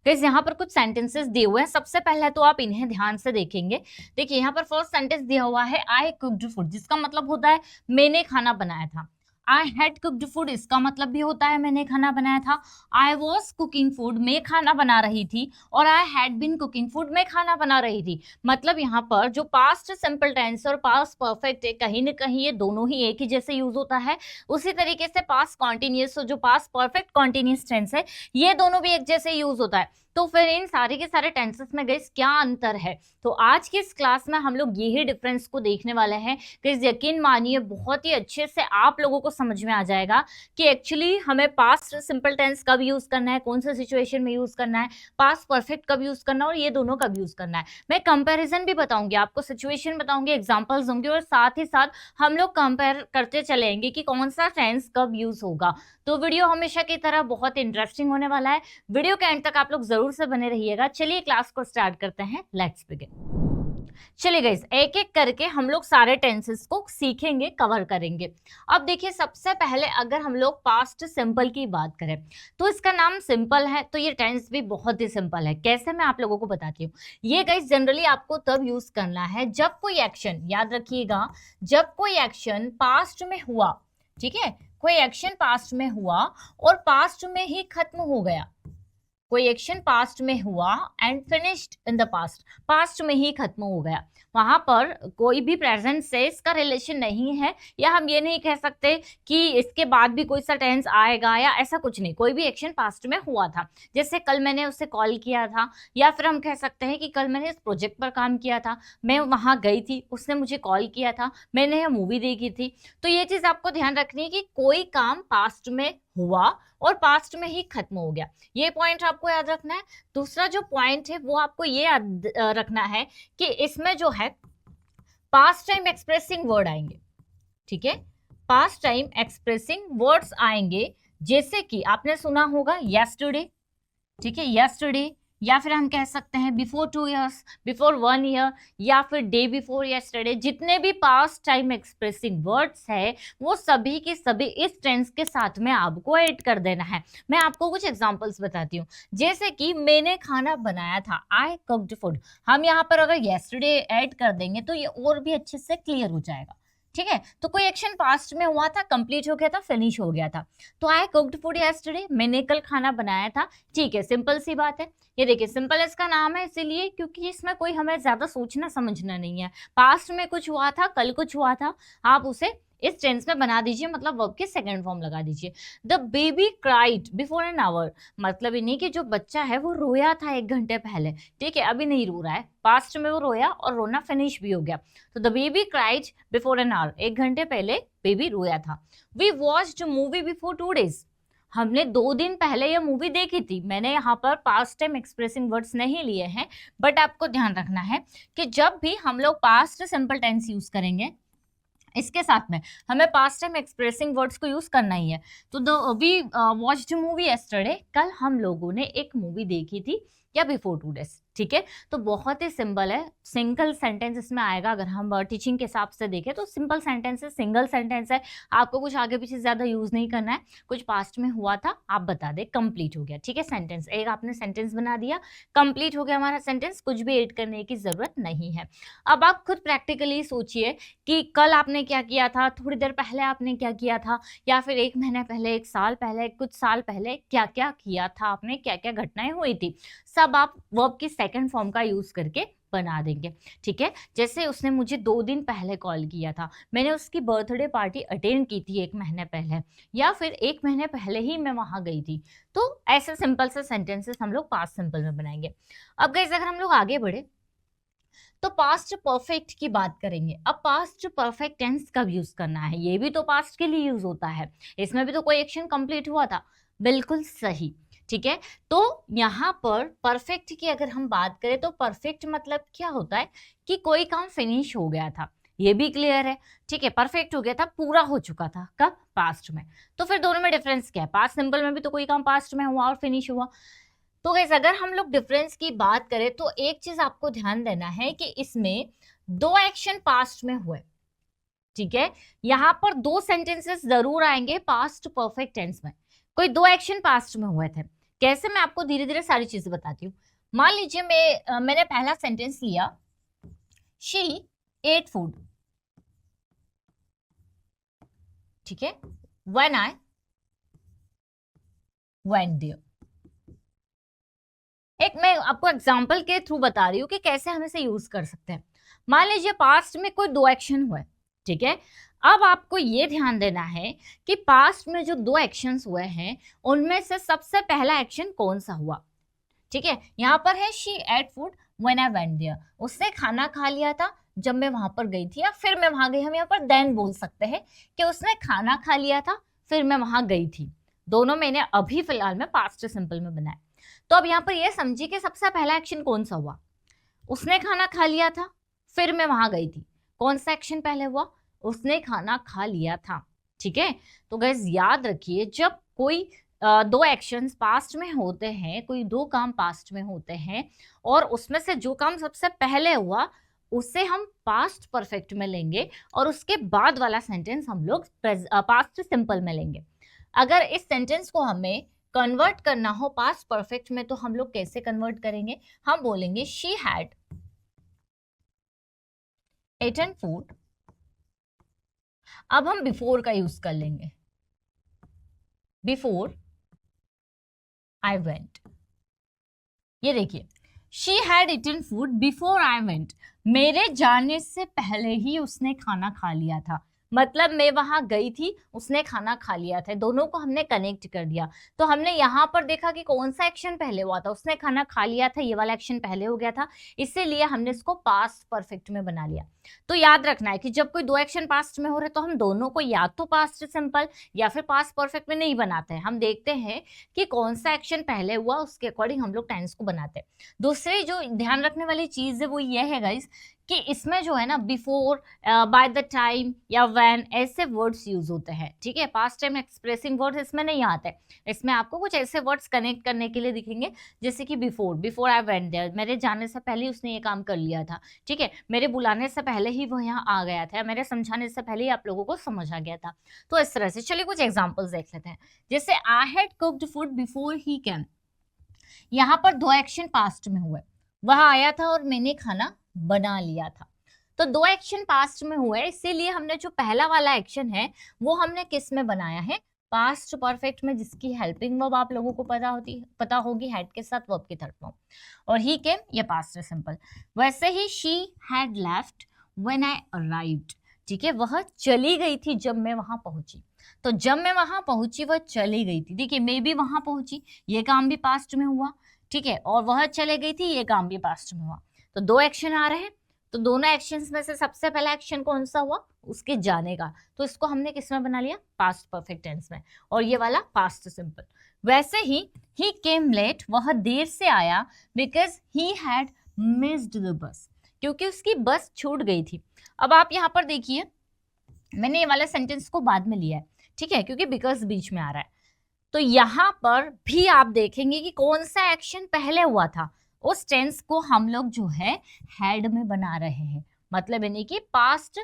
Guys यहाँ पर कुछ सेंटेंसेस दिए हुए हैं, सबसे पहले तो आप इन्हें ध्यान से देखेंगे। देखिए यहाँ पर फर्स्ट सेंटेंस दिया हुआ है आई कुक्ड फूड, जिसका मतलब होता है मैंने खाना बनाया था। आई हैड कुक्ड फूड, इसका मतलब भी होता है मैंने खाना बनाया था। आई वॉज कुकिंग फूड, मैं खाना बना रही थी। और I had been cooking food, मैं खाना बना रही थी। मतलब यहाँ पर जो पास्ट सिंपल टेंस और पास्ट परफेक्ट है, कहीं ना कहीं ये दोनों ही एक ही जैसे यूज होता है। उसी तरीके से पास्ट कॉन्टिन्यूस और जो पास्ट परफेक्ट कॉन्टिन्यूस टेंस है, ये दोनों भी एक जैसे यूज होता है। तो फिर इन सारे के सारे टेंसेस में गाइस क्या अंतर है, तो आज की इस क्लास में हम लोग यही डिफरेंस को देखने वाले हैं। गाइस यकीन मानिए बहुत ही अच्छे से आप लोगों को समझ में आ जाएगा कि एक्चुअली हमें पास्ट सिंपल टेंस कब यूज करना है, कौन सा सिचुएशन में यूज करना है, पास्ट परफेक्ट कब यूज करना है और ये दोनों कब यूज करना है। मैं कंपैरिजन भी बताऊंगी आपको, सिचुएशन बताऊंगी, एग्जांपल्स दूंगी और साथ ही साथ हम लोग कंपेयर करते चलेंगे कि कौन सा टेंस कब यूज होगा। तो वीडियो हमेशा की तरह बहुत इंटरेस्टिंग होने वाला है, वीडियो के एंड तक आप लोग जरूर से बने रहिएगा। चलिए क्लास को स्टार्ट करते हैं, लेट्स बिगिन। चलिए गाइस एक एक करके हम लोग सारे टेंसेस को सीखेंगे, कवर करेंगे। अब देखिए सबसे पहले अगर हम लोग पास्ट सिंपल की बात करें तो इसका नाम सिंपल है, तो ये टेंस भी बहुत ही सिंपल है। कैसे, मैं आप लोगों को बताती हूँ। ये गाइस जनरली आपको तब यूज करना है जब कोई एक्शन, याद रखिएगा, जब कोई एक्शन पास्ट में हुआ, ठीक है, कोई एक्शन पास्ट में हुआ और पास्ट में ही खत्म हो गया। कोई एक्शन पास्ट में हुआ and finished in the past, past में ही खत्म हो गया, वहां पर कोई भी प्रेजेंट से इसका रिलेशन नहीं है, या हम ये नहीं कह सकते कि इसके बाद भी कोई सा टेंस आएगा या ऐसा कुछ नहीं, कोई भी एक्शन पास्ट में हुआ था। जैसे कल मैंने उससे कॉल किया था, या फिर हम कह सकते हैं कि कल मैंने इस प्रोजेक्ट पर काम किया था, मैं वहां गई थी, उसने मुझे कॉल किया था, मैंने यह मूवी देखी थी। तो ये चीज आपको ध्यान रखनी है कि कोई काम पास्ट में हुआ और पास्ट में ही खत्म हो गया, ये पॉइंट आपको याद रखना है। दूसरा जो पॉइंट है वो आपको ये याद रखना है कि इसमें जो है पास्ट टाइम एक्सप्रेसिंग वर्ड आएंगे, ठीक है, पास्ट टाइम एक्सप्रेसिंग वर्ड्स आएंगे। जैसे कि आपने सुना होगा यस्टरडे, ठीक है, यस्टरडे, या फिर हम कह सकते हैं बिफोर 2 years, बिफोर 1 year, या फिर डे बिफोर यस्टरडे। जितने भी पास्ट टाइम एक्सप्रेसिंग वर्ड्स है वो सभी के सभी इस टेंस के साथ में आपको ऐड कर देना है। मैं आपको कुछ एग्जांपल्स बताती हूँ। जैसे कि मैंने खाना बनाया था, आई कुक्ड फूड, हम यहाँ पर अगर यस्टरडे ऐड कर देंगे तो ये और भी अच्छे से क्लियर हो जाएगा, ठीक है। तो कोई एक्शन पास्ट में हुआ था, कंप्लीट हो गया था, फिनिश हो गया था, तो आई कुक्ड फूड यस्टरडे, मैंने कल खाना बनाया था, ठीक है, सिंपल सी बात है। ये देखिए सिंपल इसका नाम है इसीलिए क्योंकि इसमें कोई हमें ज्यादा सोचना समझना नहीं है। पास्ट में कुछ हुआ था, कल कुछ हुआ था, आप उसे इस टेंस में बना दीजिए, मतलब वर्ब की सेकंड फॉर्म लगा दीजिए। The baby cried before an our, मतलब ये नहीं कि जो बच्चा है वो रोया था 1 घंटे पहले, ठीक है, अभी नहीं रो रहा है, पास्ट में वो रोया और रोना फिनिश भी हो गया। तो the baby cried before an hour, 1 घंटे पहले बेबी रोया था। We watched movie before 2 days, हमने 2 दिन पहले ये मूवी देखी थी। मैंने यहाँ पर पास्ट टाइम एक्सप्रेसिंग वर्ड्स नहीं लिए हैं, बट आपको ध्यान रखना है कि जब भी हम लोग पास्ट सिंपल टेंस यूज करेंगे इसके साथ में हमें पास्ट टाइम एक्सप्रेसिंग वर्ड्स को यूज करना ही है। तो वी वॉच्ड मूवी यस्टरडे, कल हम लोगों ने एक मूवी देखी थी, या बिफोर 2 days, ठीक है। तो बहुत ही सिंपल है, सिंगल सेंटेंस इसमें आएगा। अगर हम टीचिंग के हिसाब से देखें तो सिंपल सेंटेंस है, सिंगल सेंटेंस है, आपको कुछ आगे पीछे ज्यादा यूज नहीं करना है। कुछ पास्ट में हुआ था आप बता दे, कंप्लीट हो गया, ठीक है, सेंटेंस एक आपने सेंटेंस बना दिया, कंप्लीट हो गया हमारा सेंटेंस, कुछ भी एड करने की जरूरत नहीं है। अब आप खुद प्रैक्टिकली सोचिए कि कल आपने क्या किया था, थोड़ी देर पहले आपने क्या किया था, या फिर 1 महीने पहले, 1 साल पहले, कुछ साल पहले क्या क्या किया था आपने, क्या क्या घटनाएं हुई थी, सब आप वर्ब की सेकंड फॉर्म का यूज करके बना देंगे, ठीक है। जैसे उसने मुझे 2 दिन पहले कॉल किया था, मैंने उसकी बर्थडे पार्टी अटेंड की थी 1 महीने पहले, या फिर 1 महीने पहले ही मैं वहां गई थी। तो ऐसे सिंपल से सेंटेंसेस हम लोग पास्ट सिंपल में बनाएंगे। अब गाइस अगर हम लोग आगे बढ़े तो पास्ट परफेक्ट की बात करेंगे। अब पास्ट परफेक्ट टेंस कब यूज करना है, ये भी तो पास्ट के लिए यूज होता है, इसमें भी तो कोई एक्शन कंप्लीट हुआ था, बिल्कुल सही, ठीक है। तो यहाँ पर परफेक्ट की अगर हम बात करें तो परफेक्ट मतलब क्या होता है कि कोई काम फिनिश हो गया था, ये भी क्लियर है, ठीक है, परफेक्ट हो गया था, पूरा हो चुका था, कब, पास्ट में। तो फिर दोनों में डिफरेंस क्या है, पास्ट सिंपल में भी तो कोई काम पास्ट में हुआ और फिनिश हुआ। तो गाइस अगर हम लोग डिफरेंस की बात करें तो एक चीज आपको ध्यान देना है कि इसमें 2 एक्शन पास्ट में हुए, ठीक है, यहां पर 2 सेंटेंसेस जरूर आएंगे पास्ट परफेक्ट टेंस में। कोई 2 एक्शन पास्ट में हुए थे, कैसे, मैं आपको धीरे धीरे सारी चीजें बताती हूँ। मान लीजिए मैंने पहला सेंटेंस लिया, शी एट फूड, ठीक है, व्हेन आई वेंट देयर। एक मैं आपको एग्जांपल के थ्रू बता रही हूँ कि कैसे हम इसे यूज कर सकते हैं। मान लीजिए पास्ट में कोई दो एक्शन हुए, ठीक है। अब आपको ये ध्यान देना है कि पास्ट में जो दो एक्शंस हुए हैं उनमें से सबसे पहला एक्शन कौन सा हुआ, ठीक है। यहाँ पर है she ate food when I went there, उसने खाना खा लिया था जब मैं वहां पर गई थी, या फिर मैं वहां गई। हम यहाँ पर देन बोल सकते हैं कि उसने खाना खा लिया था फिर मैं वहां गई थी। दोनों मैंने अभी फिलहाल में पास्ट सिंपल में बनाया। तो अब यहाँ पर ये समझिए कि सबसे पहला एक्शन कौन सा हुआ, उसने खाना खा लिया था फिर मैं वहां गई थी। कौन सा एक्शन पहले हुआ, उसने खाना खा लिया था, ठीक है। तो गाइस याद रखिए, जब कोई दो एक्शंस पास्ट में होते हैं, कोई दो काम पास्ट में होते हैं और उसमें से जो काम सबसे पहले हुआ उसे हम पास्ट परफेक्ट में लेंगे और उसके बाद वाला सेंटेंस हम लोग पास्ट सिंपल में लेंगे। अगर इस सेंटेंस को हमें कन्वर्ट करना हो पास्ट परफेक्ट में तो हम लोग कैसे कन्वर्ट करेंगे, हम बोलेंगे शी हैड eaten food। अब हम बिफोर का यूज कर लेंगे, बिफोर आई वेंट। ये देखिए, she had eaten food before I went, मेरे जाने से पहले ही उसने खाना खा लिया था। मतलब मैं वहां गई थी, उसने खाना खा लिया था, दोनों को हमने कनेक्ट कर दिया। तो हमने यहाँ पर देखा कि कौन सा एक्शन पहले हुआ था, उसने खाना खा लिया था, ये वाला एक्शन पहले हो गया था, इसीलिए हमने इसको पास्ट परफेक्ट में बना लिया। तो याद रखना है कि जब कोई दो एक्शन पास्ट में हो रहे तो हम दोनों को या तो पास्ट सिंपल या फिर पास्ट परफेक्ट में नहीं बनाते हैं, हम देखते हैं कि कौन सा एक्शन पहले हुआ, उसके अकॉर्डिंग हम लोग टेंस को बनाते हैं। दूसरी जो ध्यान रखने वाली चीज है वो ये है गाइस कि इसमें जो है ना बिफोर, बाय द टाइम या व्हेन ऐसे वर्ड्स यूज होते हैं, ठीक है। पास्ट टाइम एक्सप्रेसिंग वर्ड्स इसमें नहीं आते, इसमें आपको कुछ ऐसे वर्ड्स कनेक्ट करने के लिए दिखेंगे जैसे कि बिफोर आई वेंट देयर, मेरे जाने से पहले उसने ये काम कर लिया था, ठीक है। मेरे बुलाने से पहले ही वो यहाँ आ गया था, मेरे समझाने से पहले ही आप लोगों को समझ आ गया था। तो इस तरह से चलिए कुछ एग्जाम्पल्स देख लेते हैं। जैसे I had cooked food before he came, यहाँ पर दो एक्शन पास्ट में हुए, वह आया था और मैंने खाना बना लिया था। तो दो एक्शन पास्ट में हुए, इसीलिए हमने जो पहला वाला एक्शन है वो हमने किस में बनाया है, पास्ट परफेक्ट में, जिसकी हेल्पिंग वर्ब आप लोगों को पता होगी हैड के साथ वर्ब की थर्ड फॉर्म, और ही केम ये पास्ट है सिंपल। वैसे ही she had left when I arrived, ठीक है, वह चली गई थी जब मैं वहां पहुंची। तो जब मैं वहां पहुंची वह चली गई थी, देखिए मैं भी वहां पहुंची, ये काम भी पास्ट में हुआ, ठीक है, और वह चले गई थी, ये काम भी पास्ट में हुआ। तो दो एक्शन आ रहे हैं, तो दोनों एक्शंस में से सबसे पहला एक्शन कौन सा हुआ, उसके जाने का, तो इसको हमने किस में बना लिया, पास्ट परफेक्ट टेंस में, और ये वाला पास्ट सिंपल। वैसे ही केम लेट, वह देर से आया, because he had missed the bus, क्योंकि उसकी बस छूट गई थी। अब आप यहाँ पर देखिए, मैंने ये वाला सेंटेंस को बाद में लिया है, ठीक है, क्योंकि बिकॉज बीच में आ रहा है। तो यहाँ पर भी आप देखेंगे कि कौन सा एक्शन पहले हुआ था, उस टेंस को हम लोग जो है हैड में बना रहे हैं, मतलब यानी कि पास्ट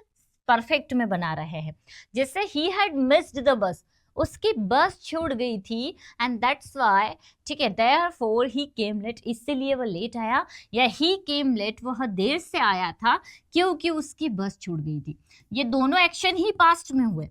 परफेक्ट में बना रहे हैं। जैसे he had missed the bus, उसकी बस छूट गई थी, एंड दैट्स व्हाई, ठीक है, देयरफॉर ही केम लेट, इसीलिए वह लेट आया, या ही केम लेट वह देर से आया था क्योंकि उसकी बस छूट गई थी। ये दोनों एक्शन ही पास्ट में हुए,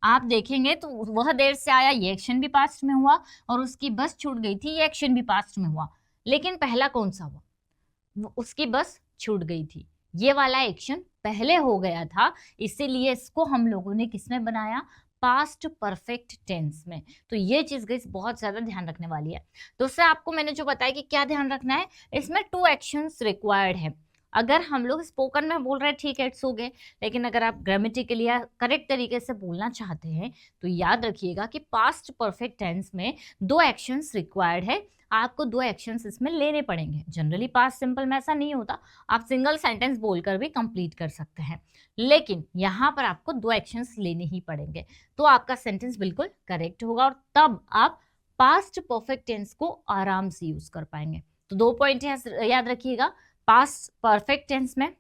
आप देखेंगे तो वह देर से आया ये एक्शन भी पास्ट में हुआ, और उसकी बस छूट गई थी ये एक्शन भी पास्ट में हुआ। लेकिन पहला कौन सा हुआ, उसकी बस छूट गई थी, ये वाला एक्शन पहले हो गया था, इसीलिए इसको हम लोगों ने किसमें बनाया, पास्ट परफेक्ट टेंस में। तो ये चीज गाइस बहुत ज्यादा ध्यान रखने वाली है। दूसरा आपको मैंने जो बताया कि क्या ध्यान रखना है, इसमें टू एक्शंस रिक्वायर्ड है। अगर हम लोग स्पोकन में बोल रहे हैं ठीक है इट्स ओके, लेकिन अगर आप ग्रामेटिकली या करेक्ट तरीके से बोलना चाहते हैं तो याद रखिएगा कि पास्ट परफेक्ट टेंस में दो एक्शंस रिक्वायर्ड है, आपको दो एक्शंस इसमें लेने पड़ेंगे। जनरली पास्ट सिंपल में ऐसा नहीं होता, आप सिंगल सेंटेंस बोलकर भी कंप्लीट कर सकते हैं, लेकिन यहाँ पर आपको दो एक्शंस लेने ही पड़ेंगे, तो आपका सेंटेंस बिल्कुल करेक्ट होगा और तब आप पास्ट परफेक्ट टेंस को आराम से यूज कर पाएंगे। तो दो पॉइंट याद रखिएगा, पास्ट परफेक्ट टेंस में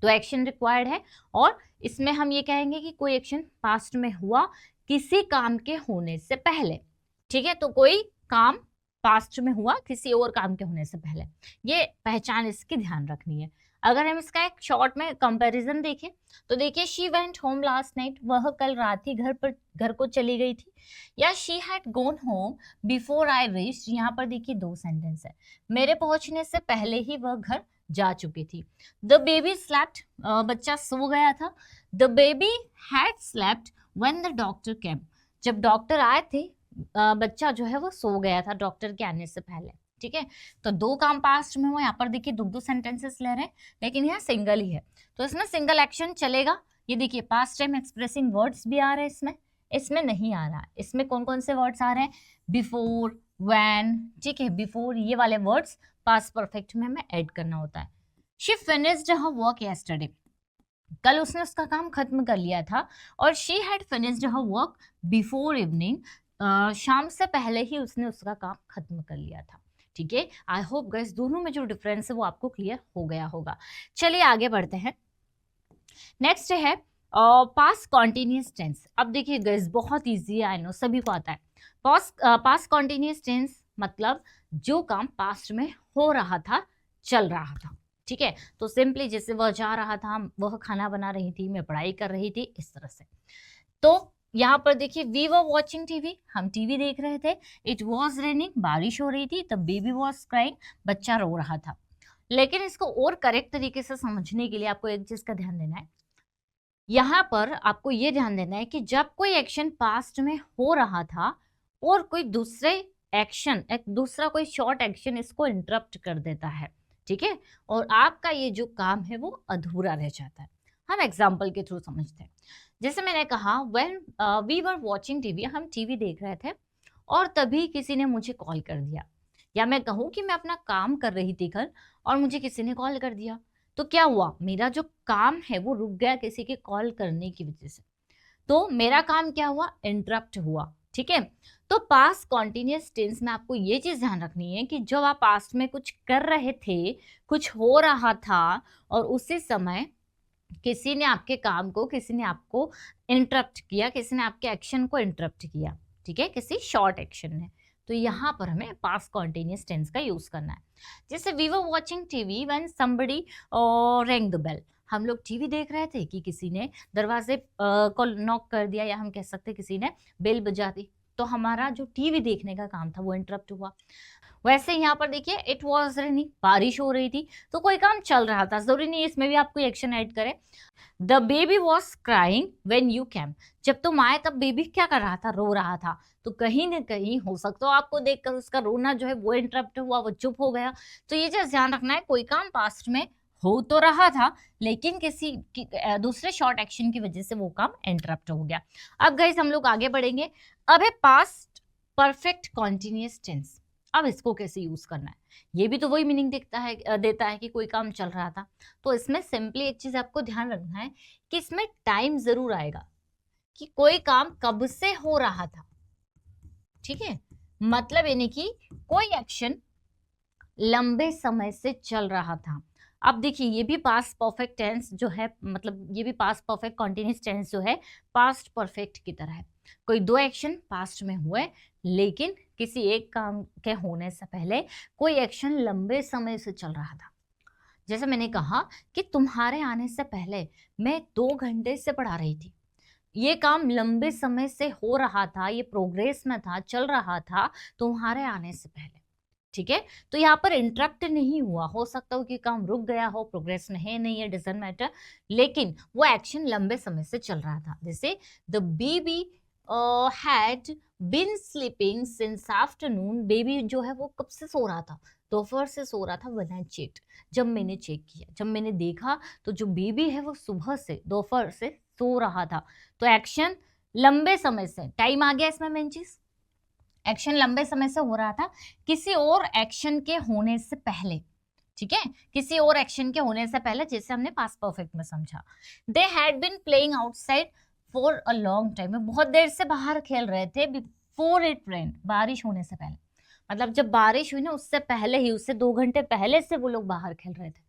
तो एक्शन रिक्वायर्ड है, और इसमें हम ये कहेंगे कि कोई एक्शन पास्ट में हुआ किसी काम के होने से पहले, ठीक है, तो कोई काम पास्ट में हुआ किसी और काम के होने से पहले, ये पहचान इसकी ध्यान रखनी है। अगर हम इसका एक शॉर्ट में कंपैरिजन देखें तो देखिए she went home last night, वह कल रात ही घर को चली गई थी, या she had gone home before I reached. यहाँ पर देखिए दो सेंटेंस है, मेरे पहुंचने से पहले ही वह घर जा चुकी थी। द बेबी स्लेप्ट, बच्चा सो गया था। The baby had slept when the doctor केम, जब डॉक्टर आए थे बच्चा जो है वो सो गया था डॉक्टर के आने से पहले। ठीक है, तो दो काम पास्ट में हुआ, यहाँ पर देखिए दो दो सेंटेंसेस ले रहे हैं लेकिन यहाँ सिंगल ही है, तो इसमें सिंगल एक्शन चलेगा। ये देखिए पास्ट टाइम एक्सप्रेसिंग वर्ड्स भी आ रहे हैं इसमें नहीं आ रहा। इसमें कौन कौन से वर्ड्स आ रहे हैं, बिफोर, व्हेन, ठीक है, बिफोर ये वाले वर्ड्स पास्ट परफेक्ट में हमें ऐड करना होता है। She finished her work yesterday, कल उसने उसका काम खत्म कर लिया था। और she had finished her work before evening, शाम से पहले ही उसने उसका काम खत्म कर लिया था। ठीक है, आई होप गाइस दोनों में जो डिफरेंस है वो आपको क्लियर हो गया होगा। चलिए आगे बढ़ते हैं। नेक्स्ट है पास्ट कॉन्टिन्यूअस टेंस। अब देखिए गाइस बहुत इजी है, आई नो सभी को आता है। पास्ट कॉन्टिन्यूअस टेंस मतलब जो काम पास्ट में हो रहा था, चल रहा था। ठीक है, तो सिंपली जैसे वह जा रहा था, वह खाना बना रही थी, मैं पढ़ाई कर रही थी, इस तरह से। तो यहाँ पर देखिए वी वर वॉचिंग टीवी, हम टीवी देख रहे थे। इट वॉज रेनिंग, बारिश हो रही थी। द बेबी वॉज क्राइंग, बच्चा रो रहा था। लेकिन इसको और करेक्ट तरीके से समझने के लिए आपको एक चीज का ध्यान देना है। यहाँ पर आपको ये ध्यान देना है कि जब कोई एक्शन पास्ट में हो रहा था और कोई दूसरे एक्शन, एक दूसरा कोई शॉर्ट एक्शन इसको इंटरप्ट कर देता है, ठीक है, और आपका ये जो काम है वो अधूरा रह जाता है। हम एग्जाम्पल के थ्रू समझते हैं। जैसे मैंने कहा when we were watching TV, हम टीवी देख रहे थे और तभी किसी ने मुझे कॉल कर दिया, या मैं कहूँ कि मैं अपना काम कर रही थी कल और मुझे किसी ने कॉल कर दिया, तो क्या हुआ, मेरा जो काम है वो रुक गया किसी के कॉल करने की वजह से। तो मेरा काम क्या हुआ, इंटरप्ट हुआ। ठीक है, तो पास्ट कॉन्टिन्यूअस टेंस में आपको ये चीज ध्यान रखनी है कि जब आप पास्ट में कुछ कर रहे थे, कुछ हो रहा था और उसी समय किसी ने आपके काम को, किसी ने आपको इंटरप्ट किया, किसी ने आपके एक्शन को इंटरप्ट किया, ठीक है, किसी शॉर्ट एक्शन ने, तो यहाँ पर हमें पास्ट कॉन्टिन्यूअस टेंस का यूज करना है। जैसे we were watching TV when somebody rang the bell, हम लोग टीवी देख रहे थे कि किसी ने दरवाजे को नॉक कर दिया, या हम कह सकते किसी ने बेल बजा दी, तो हमारा जो टीवी देखने का काम था वो इंटरप्ट हुआ। वैसे यहाँ पर देखिए इट वॉज रेनिंग, बारिश हो रही थी, तो कोई काम चल रहा था, जरूरी नहीं इसमें भी आप कोई एक्शन ऐड करें। The baby was crying when you came, जब तुम आए तब बेबी क्या कर रहा था, रो रहा था, तो कहीं ना कहीं हो सकता है आपको देखकर उसका रोना जो है वो इंटरप्ट हुआ, वो चुप हो गया। तो ये चीज ध्यान रखना है, कोई काम पास्ट में हो तो रहा था लेकिन किसी दूसरे शॉर्ट एक्शन की वजह से वो काम इंटरप्ट हो गया। अब गाइस हम लोग आगे बढ़ेंगे। अब है पास्ट परफेक्ट कॉन्टिन्यूअस टेंस। अब इसको कैसे यूज करना है, ये भी तो वही मीनिंग देता है कि कोई काम चल रहा था। तो इसमें सिंपली एक चीज आपको ध्यान रखना है कि इसमें टाइम जरूर आएगा कि कोई काम कब से हो रहा था। ठीक है, मतलब यानी कि कोई एक्शन लंबे समय से चल रहा था। अब देखिए ये भी पास्ट परफेक्ट टेंस जो है, मतलब ये भी पास्ट परफेक्ट कॉन्टिन्यूअस टेंस जो है पास्ट परफेक्ट की तरह है। कोई दो एक्शन पास्ट में हुए लेकिन किसी एक काम के होने से पहले कोई एक्शन लंबे समय से चल रहा था। जैसे मैंने कहा कि तुम्हारे आने से पहले मैं 2 घंटे से पढ़ा रही थी, ये काम लंबे समय से हो रहा था, ये प्रोग्रेस में था, चल रहा था तुम्हारे आने से पहले। ठीक है, तो यहाँ पर इंटरप्ट नहीं हुआ, हो सकता हो कि काम रुक गया हो, प्रोग्रेस में है नहीं है, डजंट मैटर, लेकिन वो एक्शन लंबे समय से चल रहा था। जैसे the baby had been sleeping since afternoon, baby जो है वो कब से सो रहा था, दोपहर से सो रहा था। व्हेन आई चेक्ड, जब मैंने चेक किया, जब मैंने देखा, तो जो बेबी है वो सुबह से, दोपहर से सो रहा था। तो एक्शन लंबे समय से, टाइम आ गया इसमें मेन चीज, एक्शन लंबे समय से हो रहा था किसी और एक्शन के होने से पहले। ठीक है, किसी और एक्शन के होने से पहले, जैसे हमने पास्ट परफेक्ट में समझा। They had been playing outside for a long time, बहुत देर से बाहर खेल रहे थे। बिफोर इट रेन, बारिश होने से पहले, मतलब जब बारिश हुई ना उससे पहले ही, उससे 2 घंटे पहले से वो लोग बाहर खेल रहे थे।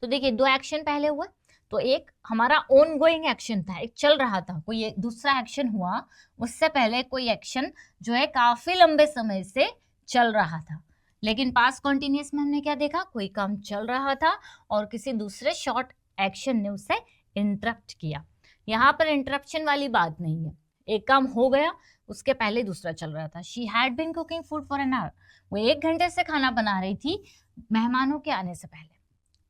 तो देखिए 2 एक्शन पहले हुआ, तो एक हमारा ऑन गोइंग एक्शन था, एक चल रहा था, कोई एक दूसरा एक्शन हुआ, उससे पहले कोई एक्शन जो है काफी लंबे समय से चल रहा था। लेकिन पास्ट कॉन्टिन्यूअस में हमने क्या देखा, कोई काम चल रहा था और किसी दूसरे शॉर्ट एक्शन ने उसे इंटरप्ट किया। यहाँ पर इंटरप्शन वाली बात नहीं है, एक काम हो गया उसके पहले दूसरा चल रहा था। She had been cooking food for an hour, वो 1 घंटे से खाना बना रही थी मेहमानों के आने से पहले।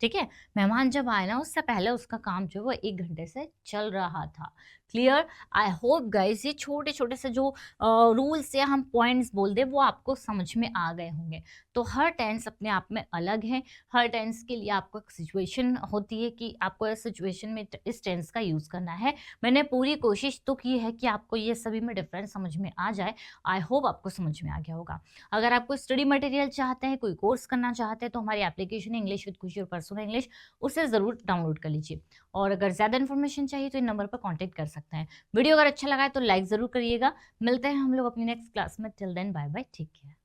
ठीक है, मेहमान जब आए ना उससे पहले उसका काम जो वो 1 घंटे से चल रहा था। क्लियर? आई होप गाइस ये छोटे छोटे से जो रूल्स या हम पॉइंट्स बोल दे वो आपको समझ में आ गए होंगे। तो हर टेंस अपने आप में अलग है, हर टेंस के लिए आपको एक सिचुएशन होती है कि आपको इस सिचुएशन में इस टेंस का यूज़ करना है। मैंने पूरी कोशिश तो की है कि आपको ये सभी में डिफरेंस समझ में आ जाए। आई होप आपको समझ में आ गया होगा। अगर आप कोई स्टडी मटेरियल चाहते हैं, कोई कोर्स करना चाहते हैं, तो हमारी एप्लीकेशन इंग्लिश विद खुशी और पर्सनल इंग्लिश, उसे ज़रूर डाउनलोड कर लीजिए। और अगर ज़्यादा इन्फॉर्मेशन चाहिए तो इन नंबर पर कॉन्टैक्ट कर सकते हैं। वीडियो अगर अच्छा लगा है तो लाइक ज़रूर करिएगा। मिलते हैं हम लोग अपनी नेक्स्ट क्लास में। Till then bye bye, take care.